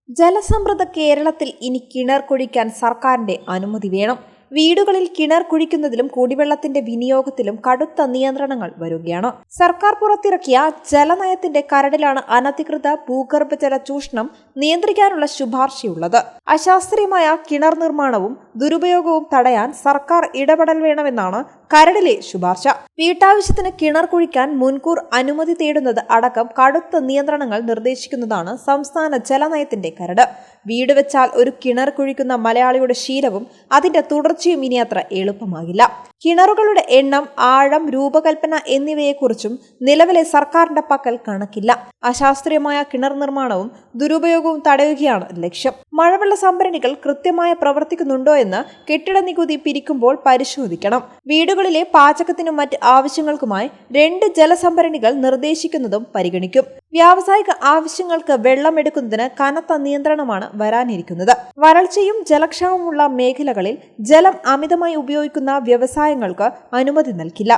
ജലസമൃദ്ധ കേരളത്തിൽ ഇനി കിണർ കുഴിക്കാൻ സർക്കാരിന്റെ അനുമതി വേണം. വീടുകളിൽ കിണർ കുഴിക്കുന്നതിലും കുടിവെള്ളത്തിന്റെ വിനിയോഗത്തിലും കടുത്ത നിയന്ത്രണങ്ങൾ വരികയാണ്. സർക്കാർ പുറത്തിറക്കിയ ജലനയത്തിന്റെ കരടിലാണ് അനധികൃത ഭൂഗർഭജല ചൂഷണം നിയന്ത്രിക്കാനുള്ള ശുപാർശയുള്ളത്. അശാസ്ത്രീയമായ കിണർ നിർമ്മാണവും ദുരുപയോഗവും തടയാൻ സർക്കാർ ഇടപെടൽ വേണമെന്നാണ് കരടിലെ ശുപാർശ. വീട്ടാവശ്യത്തിന് കിണർ കുഴിക്കാൻ മുൻകൂർ അനുമതി തേടുന്നത് അടക്കം കടുത്ത നിയന്ത്രണങ്ങൾ നിർദ്ദേശിക്കുന്നതാണ് സംസ്ഥാന ജലനയത്തിന്റെ കരട്. വീട് വെച്ചാൽ ഒരു കിണർ കുഴിക്കുന്ന മലയാളിയുടെ ശീലവും അതിന്റെ തുടർച്ചയും ഇനി അത്ര എളുപ്പമാകില്ല. കിണറുകളുടെ എണ്ണം, ആഴം, രൂപകൽപ്പന എന്നിവയെക്കുറിച്ചും നിലവിലെ സർക്കാരിന്റെ പക്കൽ കണക്കില്ല. അശാസ്ത്രീയമായ കിണർ നിർമ്മാണവും ദുരുപയോഗവും തടയുകയാണ് ലക്ഷ്യം. മഴവെള്ള സംഭരണികൾ കൃത്യമായി പ്രവർത്തിക്കുന്നുണ്ടോ എന്ന് കെട്ടിട നികുതി പിരിക്കുമ്പോൾ പരിശോധിക്കണം. വീടുകളിലെ പാചകത്തിനും മറ്റ് ആവശ്യങ്ങൾക്കുമായി 2 ജലസംഭരണികൾ നിർദ്ദേശിക്കുന്നതും പരിഗണിക്കും. വ്യാവസായിക ആവശ്യങ്ങൾക്ക് വെള്ളമെടുക്കുന്നതിന് കനത്ത നിയന്ത്രണമാണ് വരാനിരിക്കുന്നത്. വരൾച്ചയും ജലക്ഷാമമുള്ള മേഖലകളിൽ ജലം അമിതമായി ഉപയോഗിക്കുന്ന വ്യവസായങ്ങൾക്ക് അനുമതി നൽകില്ല.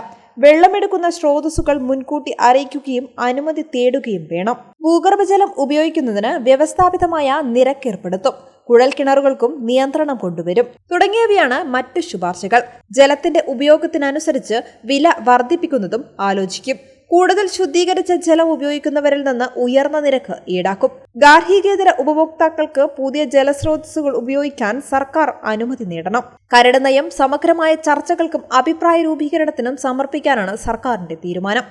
വെള്ളമെടുക്കുന്ന സ്രോതസ്സുകൾ മുൻകൂട്ടി അറിയിക്കുകയും അനുമതി തേടുകയും വേണം. ഭൂഗർഭജലം ഉപയോഗിക്കുന്നതിന് വ്യവസ്ഥാപിതമായ നിരക്ക് ഏർപ്പെടുത്തും. കുഴൽ കിണറുകൾക്കും നിയന്ത്രണം കൊണ്ടുവരും. തുടങ്ങിയവയാണ് മറ്റ് ശുപാർശകൾ. ജലത്തിന്റെ ഉപയോഗത്തിനനുസരിച്ച് വില വർദ്ധിപ്പിക്കുന്നതും ആലോചിക്കും. കൂടുതൽ ശുദ്ധീകരിച്ച ജലം ഉപയോഗിക്കുന്നവരിൽ നിന്ന് ഉയർന്ന നിരക്ക് ഈടാക്കും. ഗാർഹികേതര ഉപഭോക്താക്കൾക്ക് പുതിയ ജലസ്രോതസ്സുകൾ ഉപയോഗിക്കാൻ സർക്കാർ അനുമതി നേടണം. കരട് നയം സമഗ്രമായ ചർച്ചകൾക്കും അഭിപ്രായ രൂപീകരണത്തിനും സമർപ്പിക്കാനാണ് സർക്കാരിന്റെ തീരുമാനം.